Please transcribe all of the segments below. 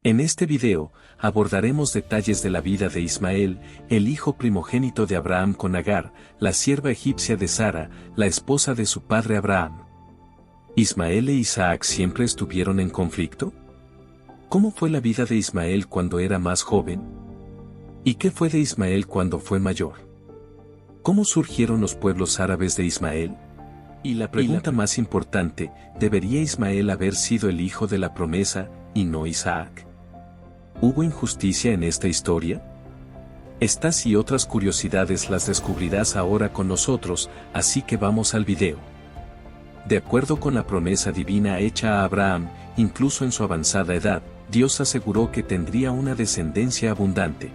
En este video, abordaremos detalles de la vida de Ismael, el hijo primogénito de Abraham con Agar, la sierva egipcia de Sara, la esposa de su padre Abraham. ¿Ismael e Isaac siempre estuvieron en conflicto? ¿Cómo fue la vida de Ismael cuando era más joven? ¿Y qué fue de Ismael cuando fue mayor? ¿Cómo surgieron los pueblos árabes de Ismael? Y la pregunta más importante, ¿debería Ismael haber sido el hijo de la promesa, y no Isaac? ¿Hubo injusticia en esta historia? Estas y otras curiosidades las descubrirás ahora con nosotros, así que vamos al video. De acuerdo con la promesa divina hecha a Abraham, incluso en su avanzada edad, Dios aseguró que tendría una descendencia abundante.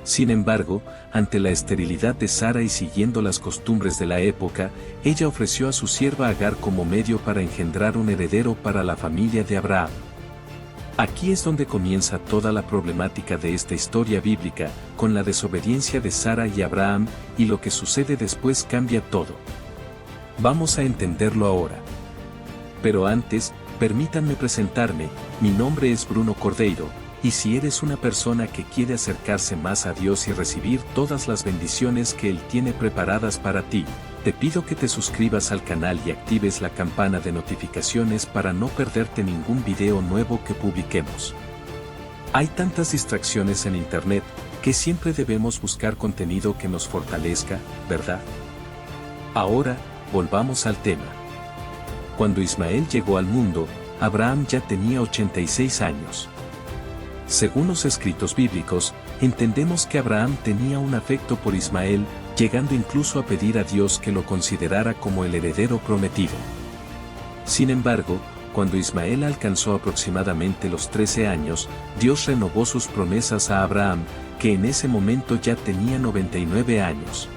Sin embargo, ante la esterilidad de Sara y siguiendo las costumbres de la época, ella ofreció a su sierva Agar como medio para engendrar un heredero para la familia de Abraham. Aquí es donde comienza toda la problemática de esta historia bíblica, con la desobediencia de Sara y Abraham, y lo que sucede después cambia todo. Vamos a entenderlo ahora. Pero antes, permítanme presentarme, mi nombre es Bruno Cordeiro, y si eres una persona que quiere acercarse más a Dios y recibir todas las bendiciones que Él tiene preparadas para ti, te pido que te suscribas al canal y actives la campana de notificaciones para no perderte ningún video nuevo que publiquemos. Hay tantas distracciones en Internet, que siempre debemos buscar contenido que nos fortalezca, ¿verdad? Ahora, volvamos al tema. Cuando Ismael llegó al mundo, Abraham ya tenía 86 años. Según los escritos bíblicos, entendemos que Abraham tenía un afecto por Ismael, llegando incluso a pedir a Dios que lo considerara como el heredero prometido. Sin embargo, cuando Ismael alcanzó aproximadamente los 13 años, Dios renovó sus promesas a Abraham, que en ese momento ya tenía 99 años.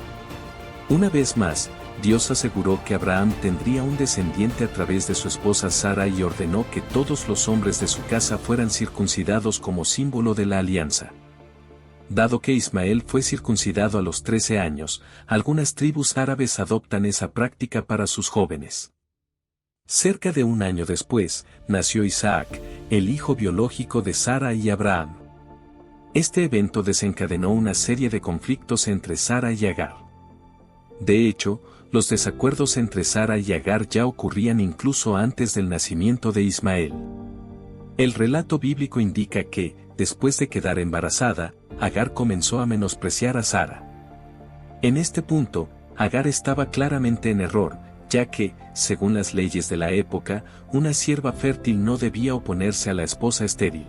Una vez más, Dios aseguró que Abraham tendría un descendiente a través de su esposa Sara y ordenó que todos los hombres de su casa fueran circuncidados como símbolo de la alianza. Dado que Ismael fue circuncidado a los 13 años, algunas tribus árabes adoptan esa práctica para sus jóvenes. Cerca de un año después, nació Isaac, el hijo biológico de Sara y Abraham. Este evento desencadenó una serie de conflictos entre Sara y Agar. De hecho, los desacuerdos entre Sara y Agar ya ocurrían incluso antes del nacimiento de Ismael. El relato bíblico indica que, después de quedar embarazada, Agar comenzó a menospreciar a Sara. En este punto, Agar estaba claramente en error, ya que, según las leyes de la época, una sierva fértil no debía oponerse a la esposa estéril.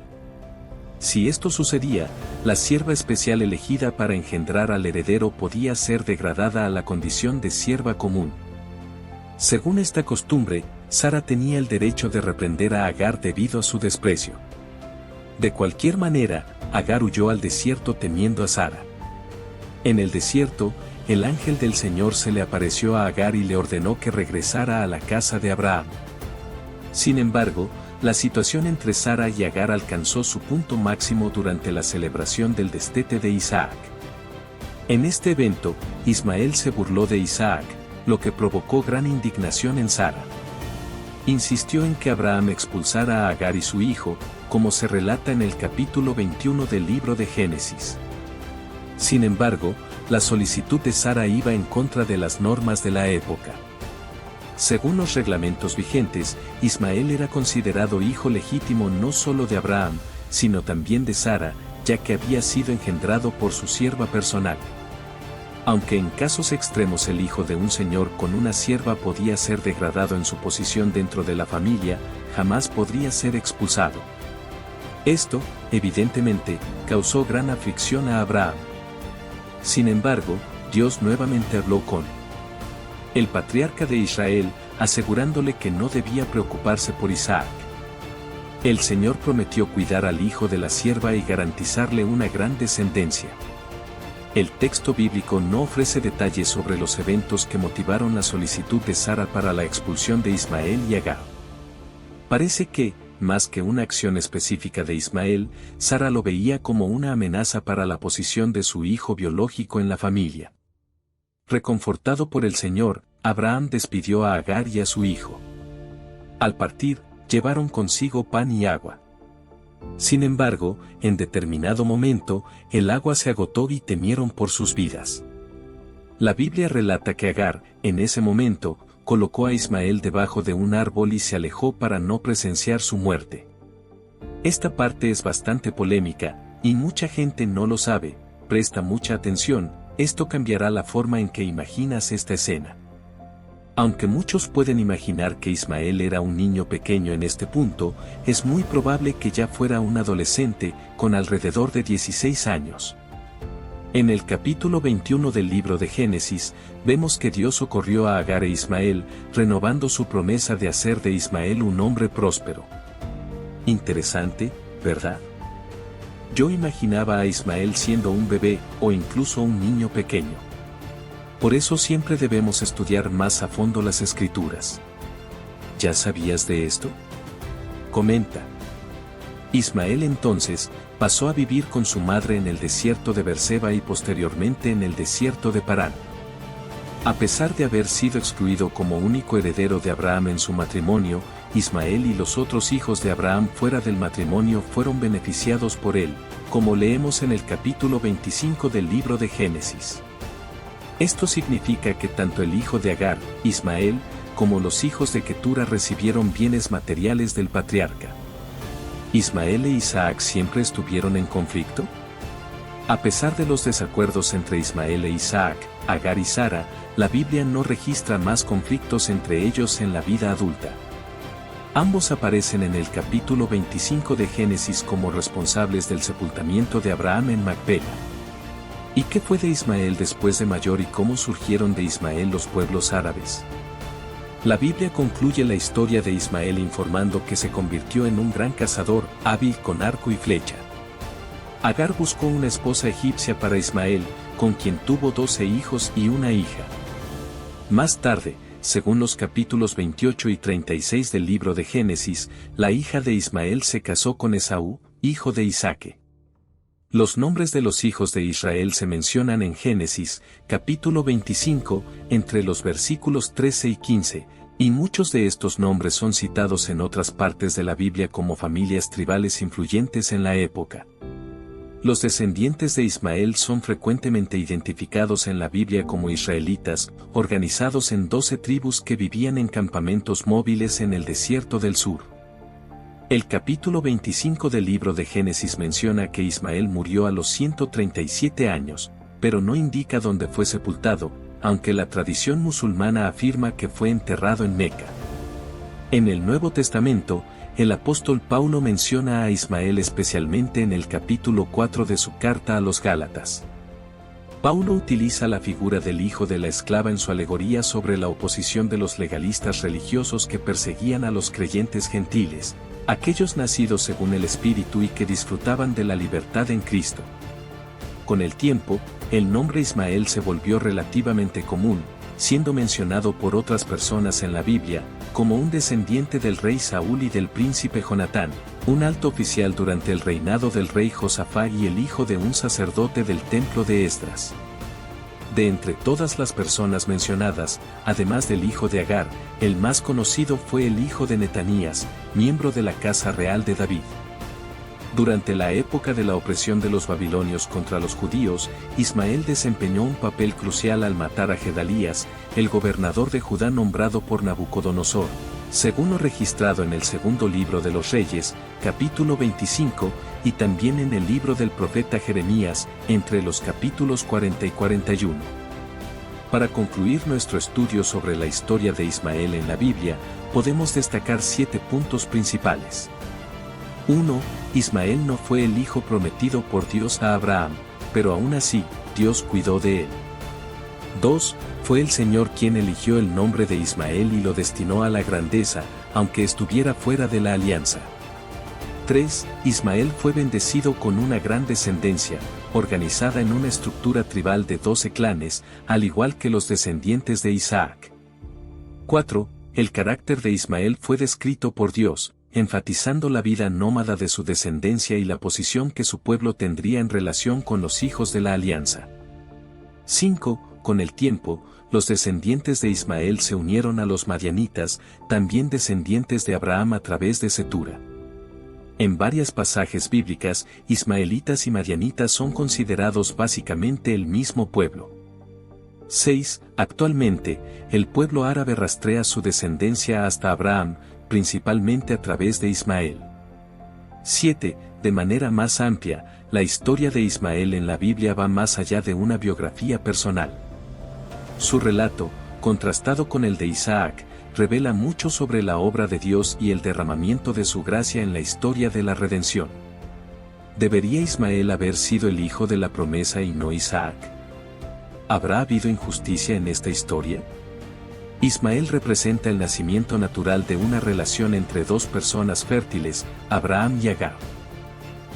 Si esto sucedía, la sierva especial elegida para engendrar al heredero podía ser degradada a la condición de sierva común. Según esta costumbre, Sara tenía el derecho de reprender a Agar debido a su desprecio. De cualquier manera, Agar huyó al desierto temiendo a Sara. En el desierto, el ángel del Señor se le apareció a Agar y le ordenó que regresara a la casa de Abraham. Sin embargo, la situación entre Sara y Agar alcanzó su punto máximo durante la celebración del destete de Isaac. En este evento, Ismael se burló de Isaac, lo que provocó gran indignación en Sara. Insistió en que Abraham expulsara a Agar y su hijo, como se relata en el capítulo 21 del libro de Génesis. Sin embargo, la solicitud de Sara iba en contra de las normas de la época. Según los reglamentos vigentes, Ismael era considerado hijo legítimo no solo de Abraham, sino también de Sara, ya que había sido engendrado por su sierva personal. Aunque en casos extremos el hijo de un señor con una sierva podía ser degradado en su posición dentro de la familia, jamás podría ser expulsado. Esto, evidentemente, causó gran aflicción a Abraham. Sin embargo, Dios nuevamente habló con el patriarca de Israel, asegurándole que no debía preocuparse por Isaac. El Señor prometió cuidar al hijo de la sierva y garantizarle una gran descendencia. El texto bíblico no ofrece detalles sobre los eventos que motivaron la solicitud de Sara para la expulsión de Ismael y Agar. Parece que, más que una acción específica de Ismael, Sara lo veía como una amenaza para la posición de su hijo biológico en la familia. Reconfortado por el Señor, Abraham despidió a Agar y a su hijo. Al partir, llevaron consigo pan y agua. Sin embargo, en determinado momento, el agua se agotó y temieron por sus vidas. La Biblia relata que Agar, en ese momento, colocó a Ismael debajo de un árbol y se alejó para no presenciar su muerte. Esta parte es bastante polémica, y mucha gente no lo sabe. Presta mucha atención, esto cambiará la forma en que imaginas esta escena. Aunque muchos pueden imaginar que Ismael era un niño pequeño en este punto, es muy probable que ya fuera un adolescente, con alrededor de 16 años. En el capítulo 21 del libro de Génesis, vemos que Dios socorrió a Agar e Ismael, renovando su promesa de hacer de Ismael un hombre próspero. Interesante, ¿verdad? Yo imaginaba a Ismael siendo un bebé, o incluso un niño pequeño. Por eso siempre debemos estudiar más a fondo las Escrituras. ¿Ya sabías de esto? Comenta. Ismael entonces pasó a vivir con su madre en el desierto de Beerseba y posteriormente en el desierto de Parán. A pesar de haber sido excluido como único heredero de Abraham en su matrimonio, Ismael y los otros hijos de Abraham fuera del matrimonio fueron beneficiados por él, como leemos en el capítulo 25 del libro de Génesis. Esto significa que tanto el hijo de Agar, Ismael, como los hijos de Ketura recibieron bienes materiales del patriarca. ¿Ismael e Isaac siempre estuvieron en conflicto? A pesar de los desacuerdos entre Ismael e Isaac, Agar y Sara, la Biblia no registra más conflictos entre ellos en la vida adulta. Ambos aparecen en el capítulo 25 de Génesis como responsables del sepultamiento de Abraham en Macpela. ¿Y qué fue de Ismael después de mayor y cómo surgieron de Ismael los pueblos árabes? La Biblia concluye la historia de Ismael informando que se convirtió en un gran cazador, hábil con arco y flecha. Agar buscó una esposa egipcia para Ismael, con quien tuvo 12 hijos y una hija. Más tarde, según los capítulos 28 y 36 del libro de Génesis, la hija de Ismael se casó con Esaú, hijo de Isaac. Los nombres de los hijos de Israel se mencionan en Génesis, capítulo 25, entre los versículos 13 y 15, y muchos de estos nombres son citados en otras partes de la Biblia como familias tribales influyentes en la época. Los descendientes de Ismael son frecuentemente identificados en la Biblia como israelitas, organizados en 12 tribus que vivían en campamentos móviles en el desierto del sur. El capítulo 25 del libro de Génesis menciona que Ismael murió a los 137 años, pero no indica dónde fue sepultado, aunque la tradición musulmana afirma que fue enterrado en Meca. En el Nuevo Testamento, el apóstol Paulo menciona a Ismael especialmente en el capítulo 4 de su carta a los Gálatas. Paulo utiliza la figura del hijo de la esclava en su alegoría sobre la oposición de los legalistas religiosos que perseguían a los creyentes gentiles, aquellos nacidos según el Espíritu y que disfrutaban de la libertad en Cristo. Con el tiempo, el nombre Ismael se volvió relativamente común, siendo mencionado por otras personas en la Biblia, como un descendiente del rey Saúl y del príncipe Jonatán, un alto oficial durante el reinado del rey Josafá y el hijo de un sacerdote del templo de Esdras. De entre todas las personas mencionadas, además del hijo de Agar, el más conocido fue el hijo de Netanías, miembro de la casa real de David. Durante la época de la opresión de los babilonios contra los judíos, Ismael desempeñó un papel crucial al matar a Gedalías, el gobernador de Judá nombrado por Nabucodonosor, según lo registrado en el segundo libro de los Reyes, capítulo 25, y también en el libro del profeta Jeremías, entre los capítulos 40 y 41. Para concluir nuestro estudio sobre la historia de Ismael en la Biblia, podemos destacar 7 puntos principales. 1. Ismael no fue el hijo prometido por Dios a Abraham, pero aún así, Dios cuidó de él. 2. Fue el Señor quien eligió el nombre de Ismael y lo destinó a la grandeza, aunque estuviera fuera de la alianza. 3. Ismael fue bendecido con una gran descendencia, organizada en una estructura tribal de 12 clanes, al igual que los descendientes de Isaac. 4. El carácter de Ismael fue descrito por Dios, enfatizando la vida nómada de su descendencia y la posición que su pueblo tendría en relación con los hijos de la alianza. 5. Con el tiempo, los descendientes de Ismael se unieron a los madianitas, también descendientes de Abraham a través de Cetura. En varios pasajes bíblicas, ismaelitas y madianitas son considerados básicamente el mismo pueblo. 6. Actualmente, el pueblo árabe rastrea su descendencia hasta Abraham, principalmente a través de Ismael. 7. De manera más amplia, la historia de Ismael en la Biblia va más allá de una biografía personal. Su relato, contrastado con el de Isaac, revela mucho sobre la obra de Dios y el derramamiento de su gracia en la historia de la redención. ¿Debería Ismael haber sido el hijo de la promesa y no Isaac? ¿Habrá habido injusticia en esta historia? Ismael representa el nacimiento natural de una relación entre dos personas fértiles, Abraham y Agar.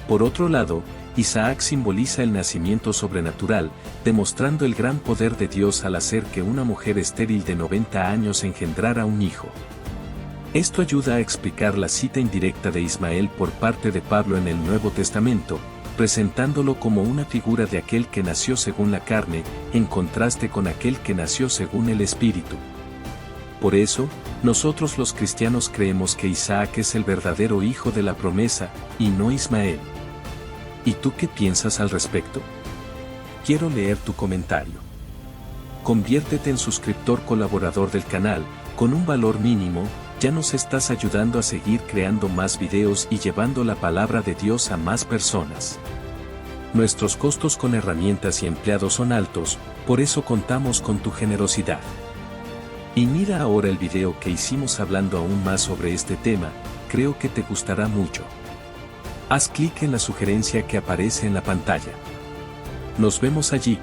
Por otro lado, Isaac simboliza el nacimiento sobrenatural, demostrando el gran poder de Dios al hacer que una mujer estéril de 90 años engendrara un hijo. Esto ayuda a explicar la cita indirecta de Ismael por parte de Pablo en el Nuevo Testamento, presentándolo como una figura de aquel que nació según la carne, en contraste con aquel que nació según el Espíritu. Por eso, nosotros los cristianos creemos que Isaac es el verdadero hijo de la promesa, y no Ismael. ¿Y tú qué piensas al respecto? Quiero leer tu comentario. Conviértete en suscriptor colaborador del canal, con un valor mínimo, ya nos estás ayudando a seguir creando más videos y llevando la palabra de Dios a más personas. Nuestros costos con herramientas y empleados son altos, por eso contamos con tu generosidad. Y mira ahora el video que hicimos hablando aún más sobre este tema, creo que te gustará mucho. Haz clic en la sugerencia que aparece en la pantalla. Nos vemos allí.